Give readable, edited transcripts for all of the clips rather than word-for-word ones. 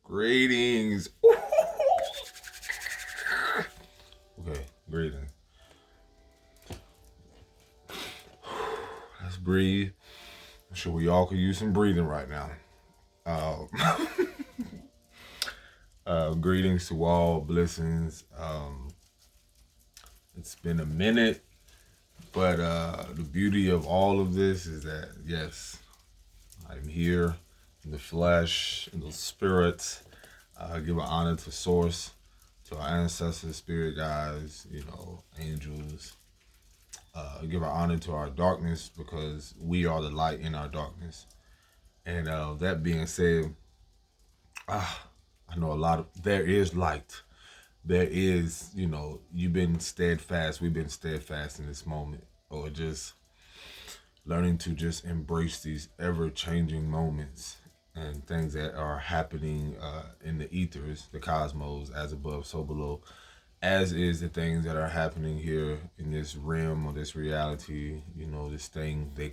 Greetings. Okay, greetings. Let's breathe. I'm sure we all could use some breathing right now. Uh, greetings to all, blessings. It's been a minute, but the beauty of all of this is that, yes, I'm here in the flesh, in the spirit. Give an honor to Source, to our ancestors, spirit guides, angels. Give our honor to our darkness because we are the light in our darkness. And that being said, I know there is light. There is, you've been steadfast. We've been steadfast in this moment. Or just learning to just embrace these ever-changing moments and things that are happening in the ethers, the cosmos, as above, so below, as is the things that are happening here in this realm or this reality, this thing we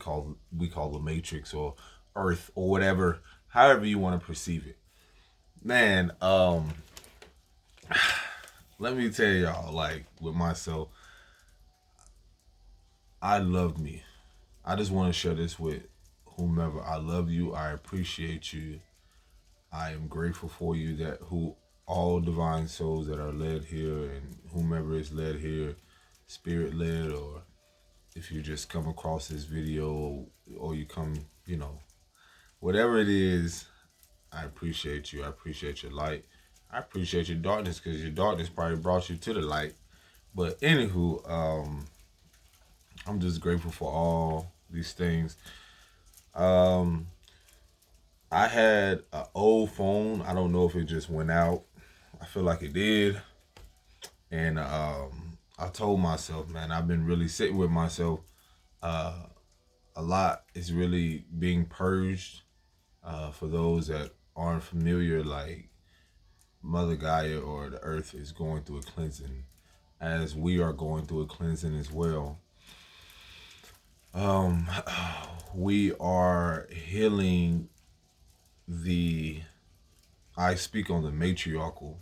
call the Matrix or Earth or whatever, however you want to perceive it. Man, let me tell y'all, like with myself, I love me. I just want to share this with whomever. I love you. I appreciate you. I am grateful for you, that who all divine souls that are led here and whomever is led here, spirit led, or if you just come across this video or you come, whatever it is, I appreciate you. I appreciate your light. I appreciate your darkness because your darkness probably brought you to the light. But anywho, I'm just grateful for all these things. I had an old phone. I don't know if it just went out. I feel like it did. And I told myself, man, I've been really sitting with myself. A lot is really being purged. For those that aren't familiar, like Mother Gaia or the earth is going through a cleansing, as we are going through a cleansing as well. We are healing I speak on the matriarchal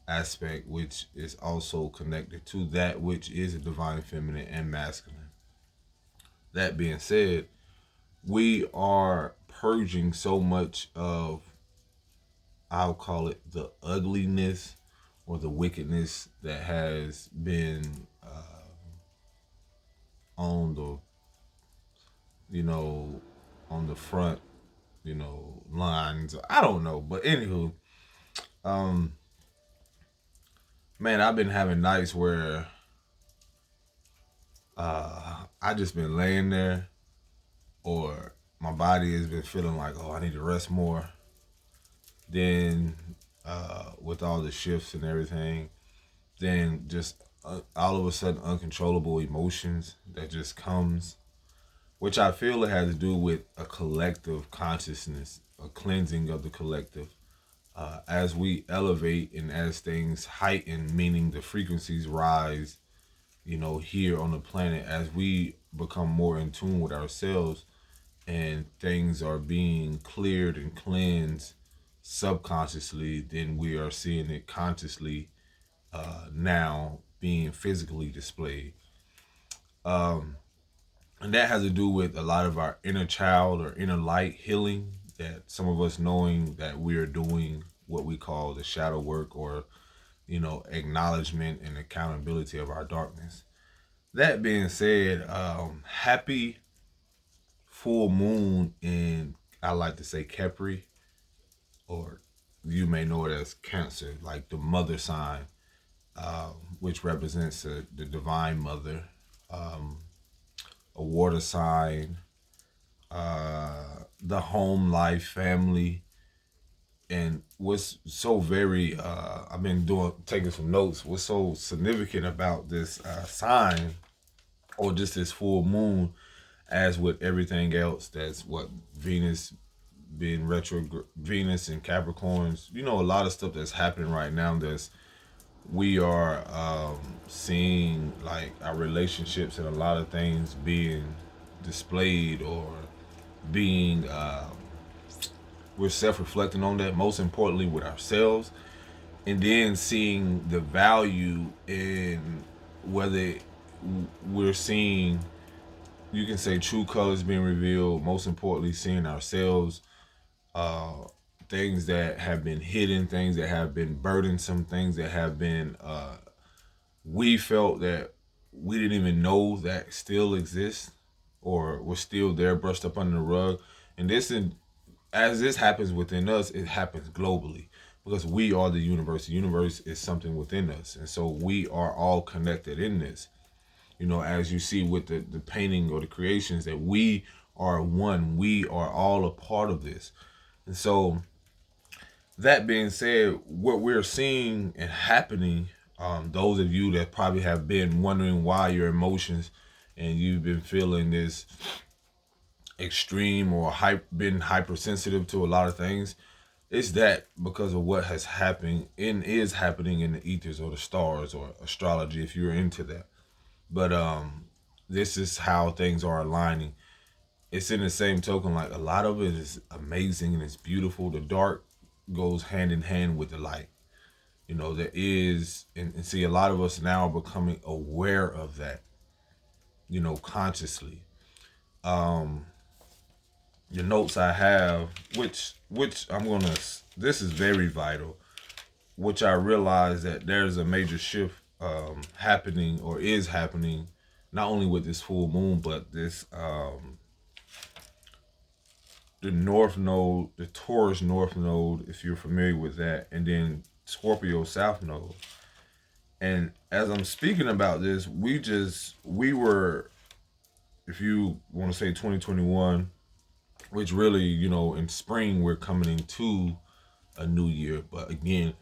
aspect, which is also connected to that which is a divine feminine and masculine. That being said, we are purging so much of, I'll call it the ugliness or the wickedness that has been on the, on the front, lines. I don't know, but anywho, man, I've been having nights where I just been laying there, or my body has been feeling like, oh, I need to rest more. Then with all the shifts and everything, then just all of a sudden uncontrollable emotions that just comes, which I feel it has to do with a collective consciousness, a cleansing of the collective. As we elevate and as things heighten, meaning the frequencies rise, here on the planet, as we become more in tune with ourselves and things are being cleared and cleansed subconsciously, then we are seeing it consciously now being physically displayed. And that has to do with a lot of our inner child or inner light healing, that some of us knowing that we are doing what we call the shadow work, or acknowledgement and accountability of our darkness. That being said, happy full moon in, I like to say, Kepri, or you may know it as Cancer, like the mother sign, which represents the divine mother, a water sign, the home life, family. And what's so very, I've been taking some notes, what's so significant about this sign, or just this full moon, as with everything else, that's what Venus being Venus and Capricorns, a lot of stuff that's happening right now, we are seeing, like, our relationships and a lot of things being displayed or being we're self-reflecting on that, most importantly with ourselves, and then seeing the value in whether we're seeing, you can say, true colors being revealed, most importantly seeing ourselves, uh, things that have been hidden, things that have been burdensome, things that have been we felt that we didn't even know that still exists or were still there, brushed up under the rug. And this, as this happens within us, it happens globally because we are the universe. The universe is something within us, and so we are all connected in this. You know, as you see with the painting or the creations, that we are one. We are all a part of this. And so, that being said, what we're seeing and happening, those of you that probably have been wondering why your emotions and you've been feeling this extreme or been hypersensitive to a lot of things, it's that because of what has happened and is happening in the ethers or the stars or astrology if you're into that. But this is how things are aligning. It's in the same token, like a lot of it is amazing and it's beautiful. The dark goes hand in hand with the light. You know, there is, and see, a lot of us now are becoming aware of that, you know, consciously. Um, the notes I have, which I'm gonna, this is very vital, which I realize that there's a major shift happening or is happening, not only with this full moon, but this the North Node, the Taurus North Node, if you're familiar with that, and then Scorpio South Node. And as I'm speaking about this, we were, if you want to say 2021, which really, you know, in spring we're coming into a new year. But again,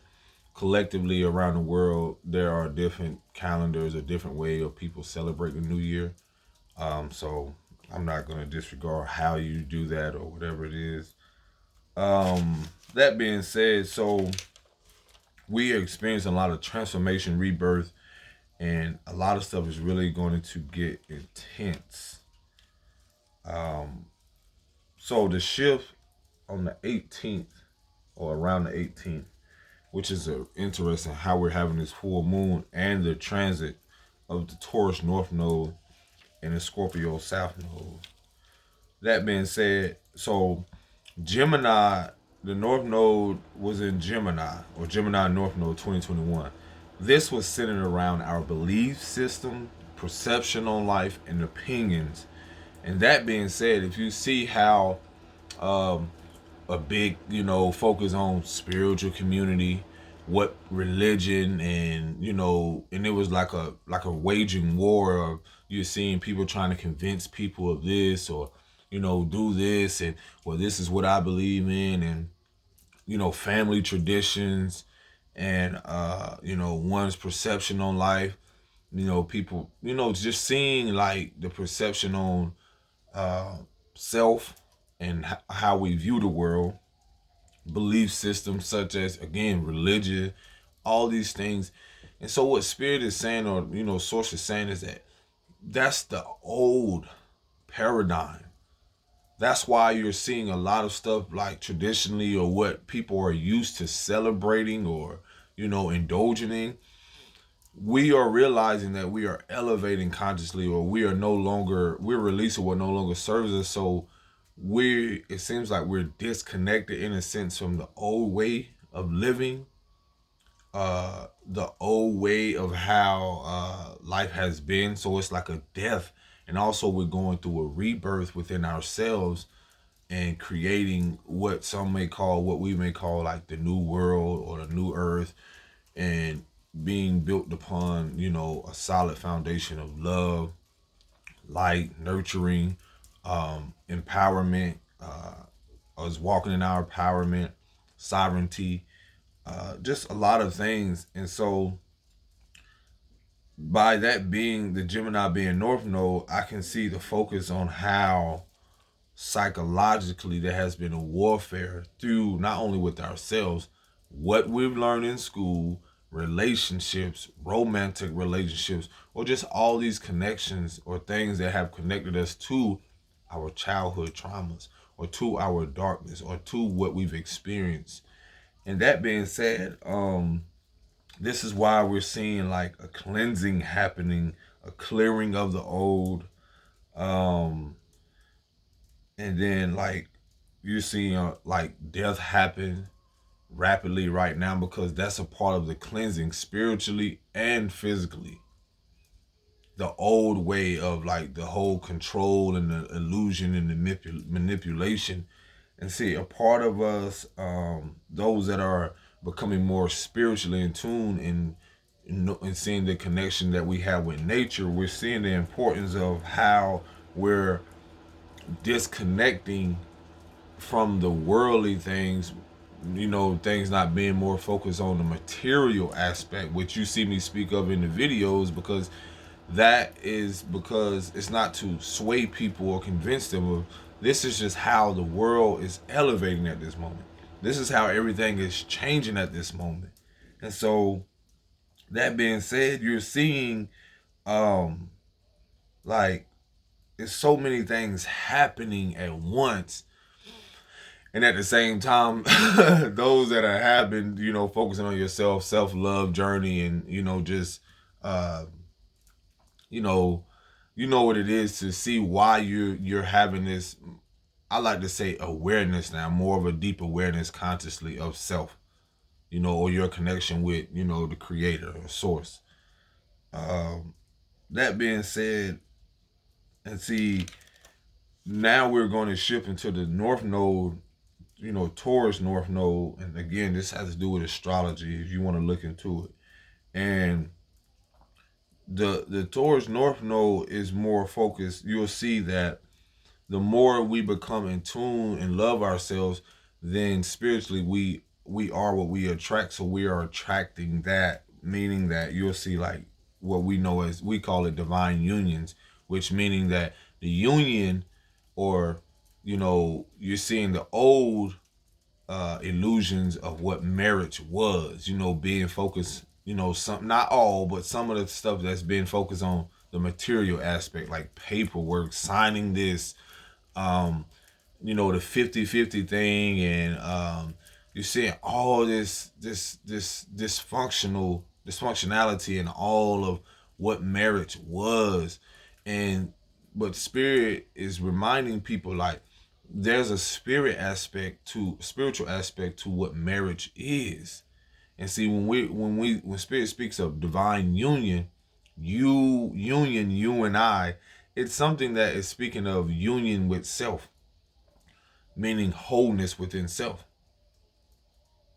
collectively around the world, there are different calendars, a different way of people celebrating the new year. So I'm not going to disregard how you do that or whatever it is. That being said, so we are experiencing a lot of transformation, rebirth, and a lot of stuff is really going to get intense. Um, so the shift on the 18th or around the 18th, which is interesting how we're having this full moon and the transit of the Taurus North Node and the Scorpio South Node. That being said, so Gemini, the North Node was in Gemini, or Gemini North Node 2021. This was centered around our belief system, perception on life, and opinions. And that being said, if you see how um, a big, you know, focus on spiritual community, what religion, and you know, and it was like a waging war of you're seeing people trying to convince people of this or you know do this and well this is what I believe in and you know family traditions and you know one's perception on life, you know people, you know just seeing like the perception on uh, self and how we view the world, belief systems such as again religion, all these things. And so what spirit is saying or you know source is saying is that that's the old paradigm. That's why you're seeing a lot of stuff like traditionally or what people are used to celebrating or you know indulging in. We are realizing that we are elevating consciously or we are no longer, we're releasing what no longer serves us. So we, it seems like we're disconnected in a sense from the old way of living, the old way of how life has been. So it's like a death. And also we're going through a rebirth within ourselves and creating what some may call, what we may call like the new world or the new earth, and being built upon, you know, a solid foundation of love, light, nurturing, empowerment, us walking in our empowerment, sovereignty, just a lot of things. And so by that being the Gemini being North Node, I can see the focus on how psychologically there has been a warfare through not only with ourselves, what we've learned in school, relationships, romantic relationships, or just all these connections or things that have connected us to our childhood traumas or to our darkness or to what we've experienced. And that being said, this is why we're seeing like a cleansing happening, a clearing of the old, um, and then like you're seeing like death happen rapidly right now because that's a part of the cleansing spiritually and physically. The old way of like the whole control and the illusion and the manipulation. And see, a part of us, those that are becoming more spiritually in tune and seeing the connection that we have with nature, we're seeing the importance of how we're disconnecting from the worldly things, things not being more focused on the material aspect, which you see me speak of in the videos, because that is because it's not to sway people or convince them of, this is just how the world is elevating at this moment. This is how everything is changing at this moment. And so that being said, you're seeing um like it's so many things happening at once, and at the same time those that are have been focusing on yourself, self-love journey, and just uh you know what it is to see why you're having this, I like to say, awareness now, more of a deep awareness consciously of self, or your connection with the creator or source. um that being said, and see, now we're going to shift into the north node, Taurus north node. And again, this has to do with astrology if you want to look into it. And the Taurus north node is more focused. You'll see that the more we become in tune and love ourselves, then spiritually we are what we attract. So we are attracting that, meaning that you'll see like what we know as, we call it divine unions, which meaning that the union, or you're seeing the old illusions of what marriage was, being focused, some, not all, but some of the stuff that's been focused on the material aspect, like paperwork, signing this, um, the 50-50 thing, and you're seeing all this dysfunctionality and all of what marriage was. And but spirit is reminding people like there's a spiritual aspect to what marriage is. And see, when spirit speaks of divine union, you and I, it's something that is speaking of union with self, meaning wholeness within self.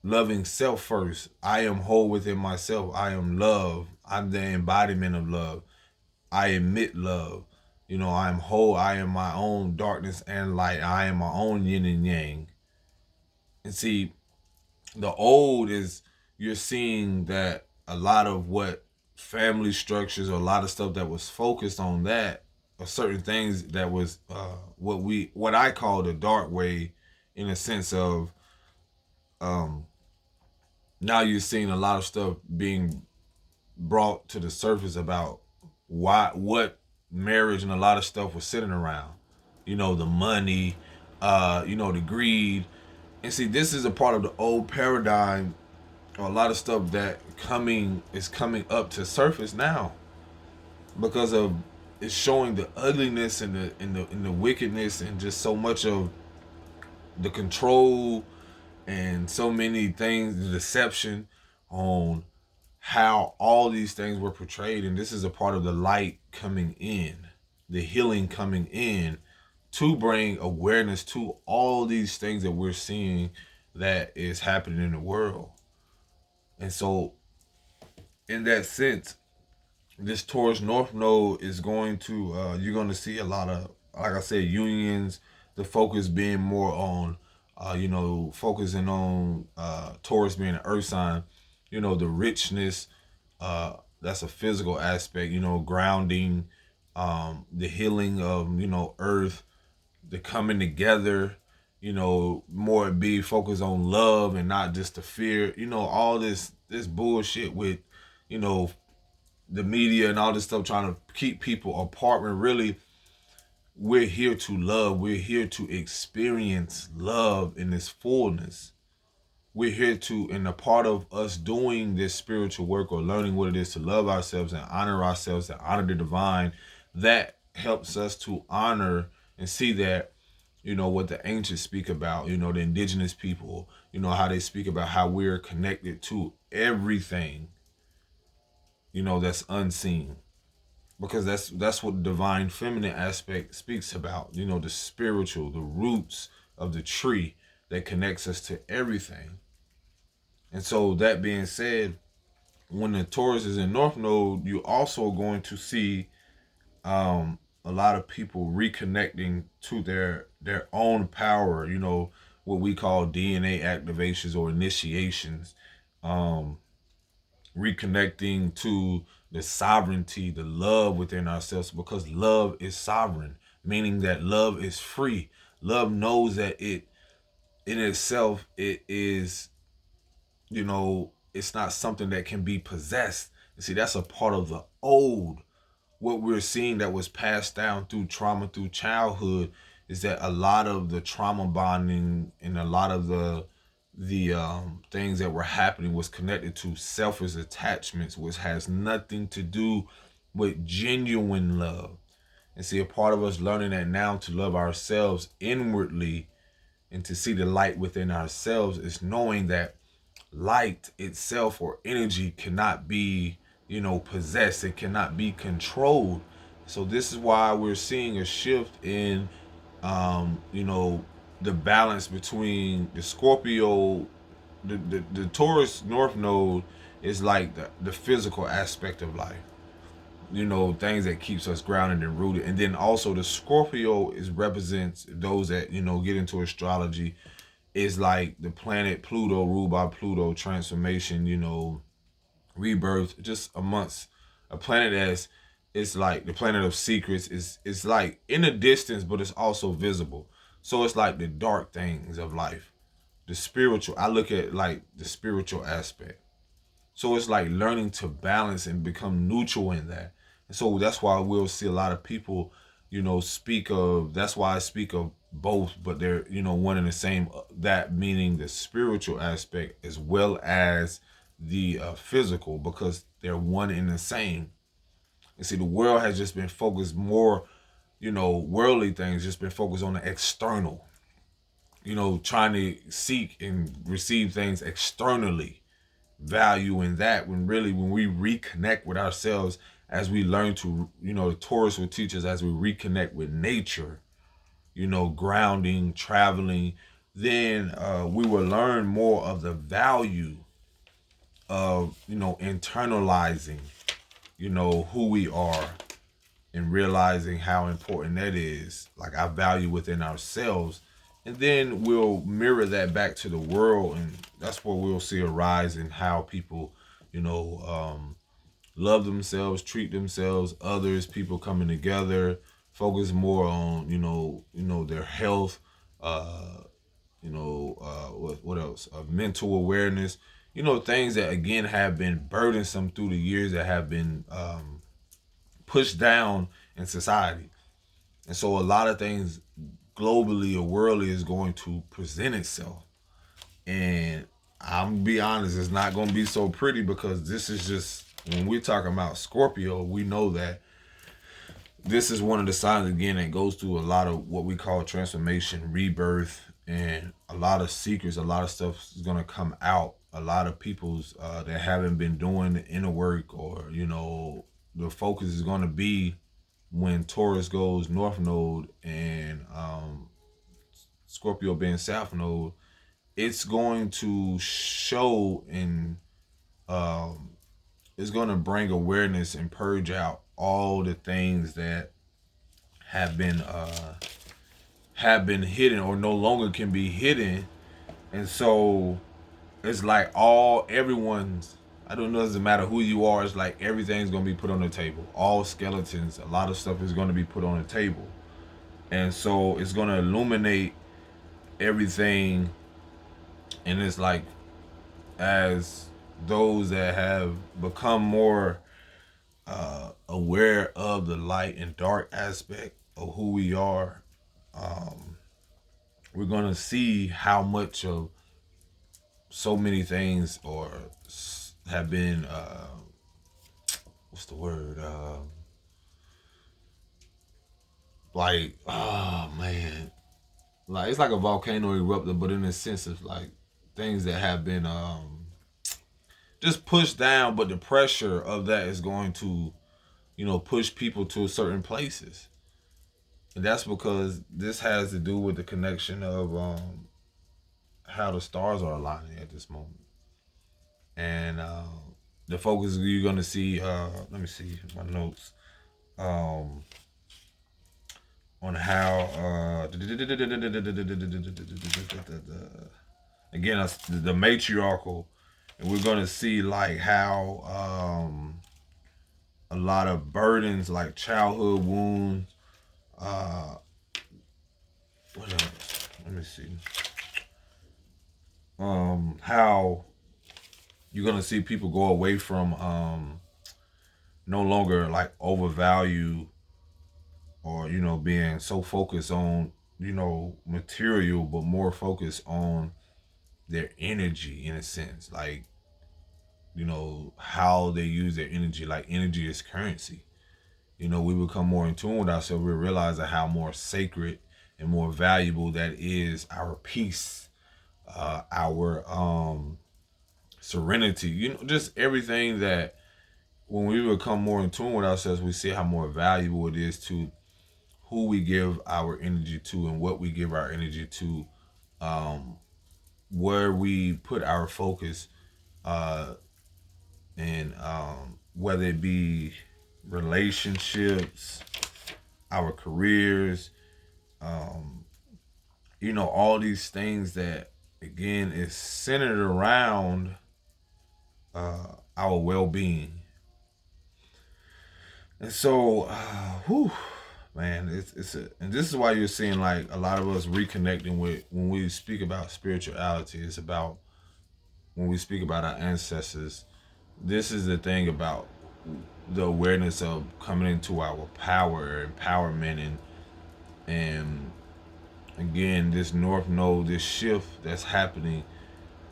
Loving self first. I am whole within myself. I am love. I'm the embodiment of love. I emit love. I am whole. I am my own darkness and light. I am my own yin and yang. And see, the old is, you're seeing that a lot of what family structures, or a lot of stuff that was focused on that, or certain things that was what I call the dark way, in a sense of um now you're seeing a lot of stuff being brought to the surface about what marriage and a lot of stuff was sitting around, the money, the greed. And see, this is a part of the old paradigm, or a lot of stuff that is coming up to surface now, because of it's showing the ugliness and the wickedness, and just so much of the control, and so many things, the deception on how all these things were portrayed. And this is a part of the light coming in, the healing coming in, to bring awareness to all these things that we're seeing that is happening in the world. And so in that sense, this Taurus North Node is going to, you're going to see a lot of, like I said, unions, the focus being more on, focusing on Taurus being an earth sign, the richness, that's a physical aspect, grounding, the healing of, earth, the coming together, more be focused on love and not just the fear, all this bullshit with, you know, the media and all this stuff trying to keep people apart, when really we're here to love. We're here to experience love in its fullness. We're here to, and a part of us doing this spiritual work or learning what it is to love ourselves and honor the divine, that helps us to honor and see that, what the ancients speak about, the indigenous people, how they speak about how we're connected to everything, that's unseen. Because that's what the divine feminine aspect speaks about, the spiritual, the roots of the tree that connects us to everything. And so that being said, when the Taurus is in North Node, you're also going to see a lot of people reconnecting to their own power. What we call DNA activations or initiations. Reconnecting to the sovereignty, the love within ourselves, because love is sovereign, meaning that love is free. Love knows that it in itself it is, it's not something that can be possessed. You see, that's a part of the old. What we're seeing that was passed down through trauma, through childhood, is that a lot of the trauma bonding and a lot of the things that were happening was connected to selfish attachments, which has nothing to do with genuine love. And see, a part of us learning that now to love ourselves inwardly and to see the light within ourselves is knowing that light itself or energy cannot be, possessed. It cannot be controlled. So this is why we're seeing a shift in, the balance between the Scorpio, the Taurus North Node is like the physical aspect of life. Things that keeps us grounded and rooted. And then also the Scorpio is represents those that, get into astrology, is like the planet Pluto, ruled by Pluto, transformation, rebirth, just amongst a planet as it's like the planet of secrets. Is like in the distance, but it's also visible. So it's like the dark things of life, the spiritual. I look at like the spiritual aspect. So it's like learning to balance and become neutral in that. And so that's why we'll see a lot of people, speak of, that's why I speak of both, but they're, one and the same, that meaning the spiritual aspect as well as the physical, because they're one and the same. And see, the world has just been focused more, worldly things, just been focused on the external, trying to seek and receive things externally, value in that, when really when we reconnect with ourselves, as we learn to, the Taurus will teach us, as we reconnect with nature, grounding, traveling, then we will learn more of the value of, internalizing, who we are, and realizing how important that is, like our value within ourselves. And then we'll mirror that back to the world, and that's where we'll see a rise in how people, love themselves, treat themselves, others, people coming together, focus more on, their health, what else? Mental awareness, things that again have been burdensome through the years, that have been pushed down in society. And so a lot of things globally or worldly is going to present itself. And I'm gonna be honest, it's not gonna be so pretty, because this is just, when we're talking about Scorpio, we know that this is one of the signs again that goes through a lot of what we call transformation, rebirth, and a lot of secrets, a lot of stuff is gonna come out. A lot of people's that haven't been doing the inner work, or the focus is gonna be when Taurus goes North Node and Scorpio being South Node. It's going to show and it's going to bring awareness and purge out all the things that have been hidden or no longer can be hidden. And so it's like everyone's, I don't know, it doesn't matter who you are, it's like everything's going to be put on the table. All skeletons, a lot of stuff is going to be put on the table. And so it's going to illuminate everything. And it's like, as those that have become more aware of the light and dark aspect of who we are, we're gonna see how much of so many things or have been what's the word, like, oh man, like it's like a volcano erupted, but in a sense of like things that have been just pushed down, but the pressure of that is going to, push people to certain places. And that's because this has to do with the connection of how the stars are aligning at this moment. And the focus you're gonna see, let me see my notes, um, on how again the matriarchal, and we're gonna see like how a lot of burdens like childhood wounds, uh, what else? Let me see. How you're gonna see people go away from no longer like overvalue or being so focused on material, but more focused on their energy in a sense, like how they use their energy. Like energy is currency. We become more in tune with ourselves. We realize that how more sacred and more valuable that is our peace, our serenity, just everything that when we become more in tune with ourselves, we see how more valuable it is to who we give our energy to and what we give our energy to, um, where we put our focus, uh, and whether it be relationships, our careers, um, all these things that again is centered around our well-being. And so, man, and this is why you're seeing like a lot of us reconnecting with when we speak about spirituality. It's about when we speak about our ancestors. This is the thing about the awareness of coming into our power, empowerment, and again, this North Node, this shift that's happening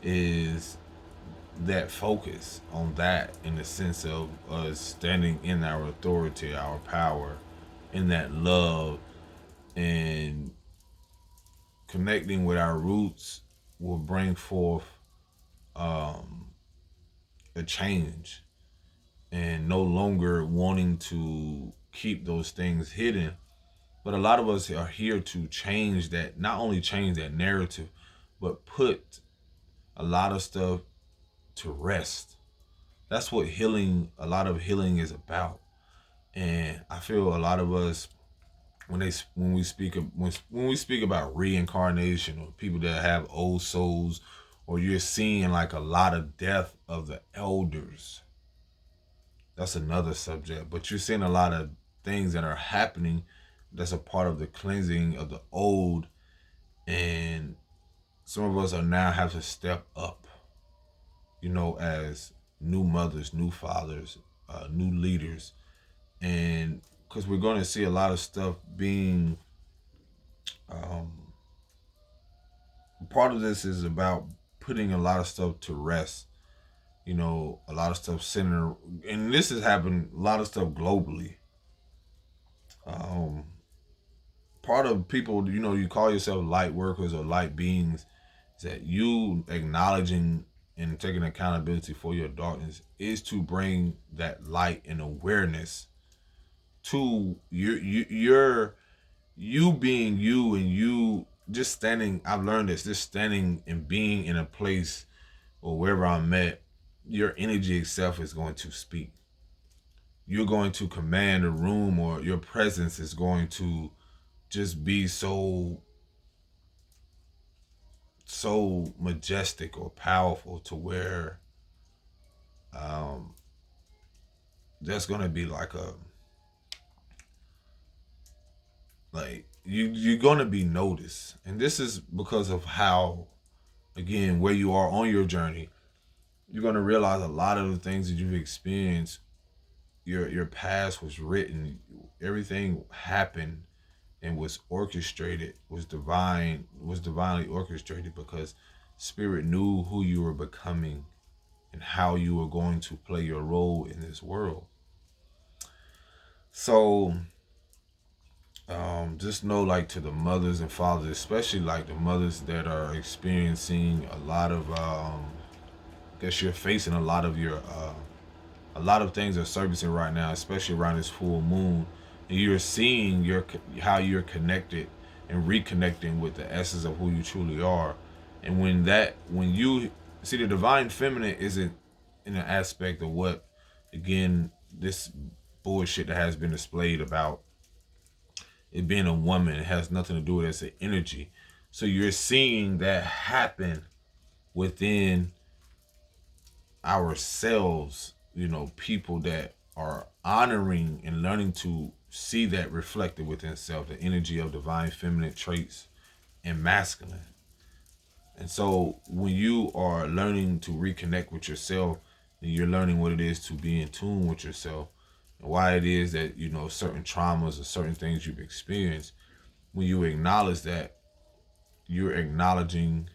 is that focus on that in the sense of us standing in our authority, our power, in that love, and connecting with our roots will bring forth um, a change, and no longer wanting to keep those things hidden. But a lot of us are here to change that, not only change that narrative, but put a lot of stuff to rest. That's what healing, a lot of healing is about. And I feel a lot of us when we speak of when we speak about reincarnation or people that have old souls, or you're seeing like a lot of death of the elders. That's another subject, but you're seeing a lot of things that are happening that's a part of the cleansing of the old, and some of us are now have to step up, as new mothers, new fathers, new leaders, and because we're going to see a lot of stuff being um, part of this is about putting a lot of stuff to rest. A lot of stuff centered, and this has happened. A lot of stuff globally. Um, Part of people, you call yourself light workers or light beings, is that you acknowledging and taking accountability for your darkness is to bring that light and awareness to you being you, and you just standing. I've learned this, just standing and being in a place or wherever I'm at, your energy itself is going to speak. You're going to command a room, or your presence is going to just be so majestic or powerful to where um that's gonna be like a like you're gonna be noticed. And this is because of how, again, where you are on your journey. You're gonna realize a lot of the things that you've experienced, your past was written, everything happened and was orchestrated, was divinely orchestrated, because spirit knew who you were becoming and how you were going to play your role in this world. So just know, like, to the mothers and fathers, especially like the mothers that are experiencing a lot of guess you're facing a lot of things are surfacing right now, especially around this full moon. And you're seeing how you're connected and reconnecting with the essence of who you truly are. And when you see, the divine feminine isn't in an aspect of what, again, this bullshit that has been displayed about it being a woman. It has nothing to do with it. It's an energy. So you're seeing that happen within ourselves, people that are honoring and learning to see that reflected within self, the energy of divine feminine traits and masculine. And so when you are learning to reconnect with yourself, and you're learning what it is to be in tune with yourself, and why it is that, certain traumas or certain things you've experienced, when you acknowledge that, you're acknowledging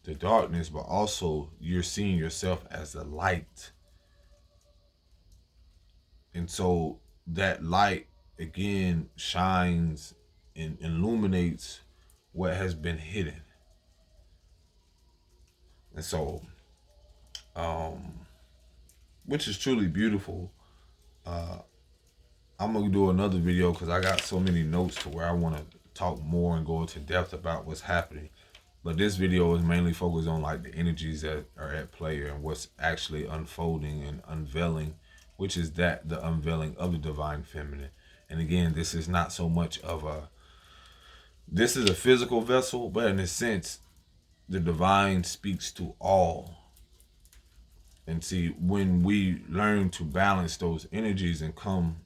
the darkness, but also you're seeing yourself as the light. And so that light, again, shines and illuminates what has been hidden. And so, which is truly beautiful. I'm going to do another video because I got so many notes to where I want to talk more and go into depth about what's happening. But this video is mainly focused on like the energies that are at play and what's actually unfolding and unveiling, which is that the unveiling of the divine feminine. And again, this is not so much of this is a physical vessel, but in a sense, the divine speaks to all. And see, when we learn to balance those energies and come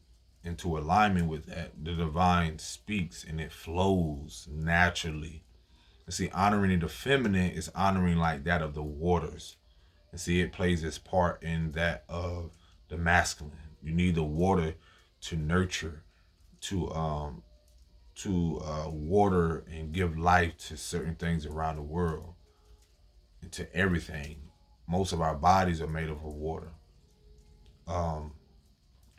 into alignment with that, the divine speaks and it flows naturally. And see, honoring the feminine is honoring like that of the waters. And see, it plays its part in that of the masculine. You need the water to nurture, to water and give life to certain things around the world and to everything. Most of our bodies are made of water.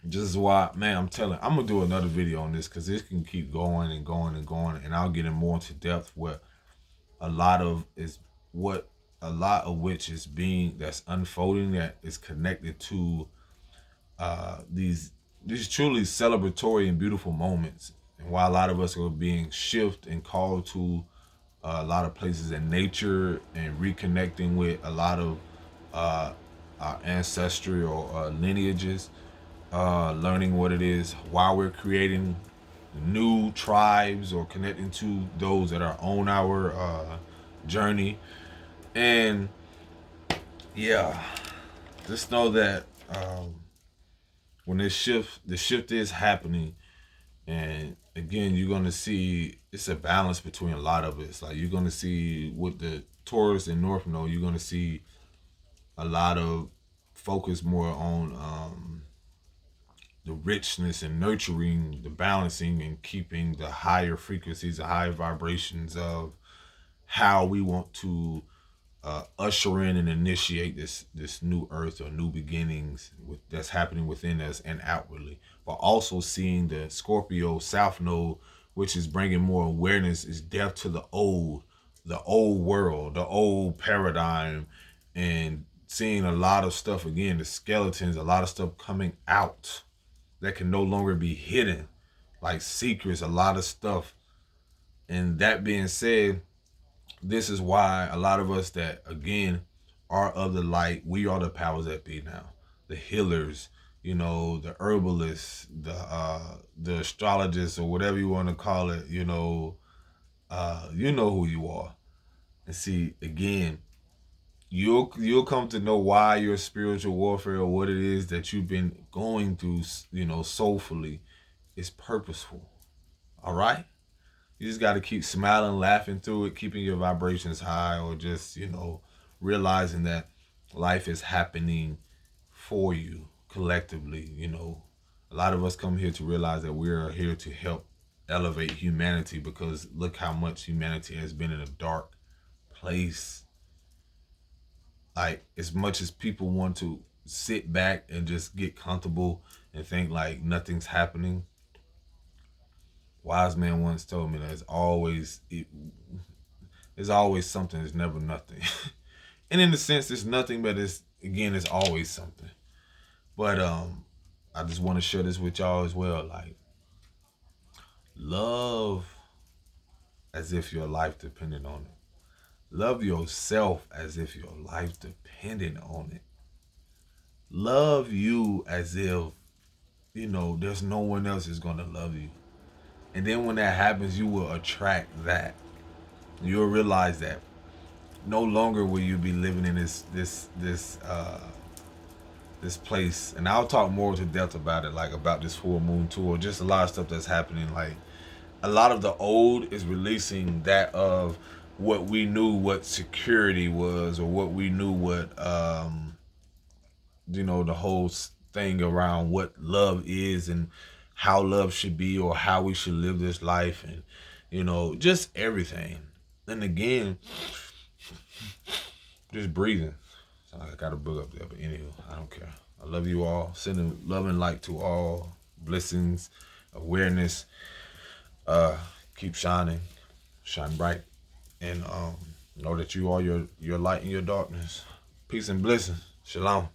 Just why, man, I'm gonna do another video on this because this can keep going and going and going, and I'll get in more into depth where a lot of which is being that's unfolding, that is connected to these truly celebratory and beautiful moments, and why a lot of us are being shifted and called to a lot of places in nature and reconnecting with a lot of our ancestry or lineages, learning what it is, why we're creating new tribes or connecting to those that are on our journey. And yeah, just know that when the shift is happening, and again, you're gonna see it's a balance between a lot of it. It's like you're gonna see with the Taurus and North Node, you're gonna see a lot of focus more on the richness and nurturing, the balancing and keeping the higher frequencies, the higher vibrations of how we want to usher in and initiate this new earth or new beginnings that's happening within us and outwardly. But also seeing the Scorpio South Node, which is bringing more awareness, is death to the old world, the old paradigm, and seeing a lot of stuff, again, the skeletons, a lot of stuff coming out that can no longer be hidden, like secrets, a lot of stuff. And that being said, this is why a lot of us that, again, are of the light, we are the powers that be now. The healers, the herbalists, the astrologists, or whatever you want to call it, you know who you are. And see, again, you'll come to know why your spiritual warfare or what it is that you've been going through, soulfully, is purposeful. All right? You just got to keep smiling, laughing through it, keeping your vibrations high, or just, realizing that life is happening for you collectively. A lot of us come here to realize that we are here to help elevate humanity, because look how much humanity has been in a dark place. Like, as much as people want to sit back and just get comfortable and think like nothing's happening, wise man once told me that there's always something, there's never nothing. And in a sense, it's nothing, but it's always something. But I just want to share this with y'all as well. Like, love as if your life depended on it. Love yourself as if your life depended on it. Love you as if, there's no one else is gonna love you. And then when that happens, you will attract that. You'll realize that no longer will you be living in this place. And I'll talk more to depth about it, like about this full moon tour, just a lot of stuff that's happening. Like, a lot of the old is releasing that of what we knew what security was, or what we knew what the whole thing around what love is and how love should be, or how we should live this life, and just everything. And again, just breathing. So I got a book up there, but anywho, I don't care. I love you all. Sending love and light to all. Blessings, awareness. Keep shining, shine bright, and know that you are your light in your darkness. Peace and blessings. Shalom.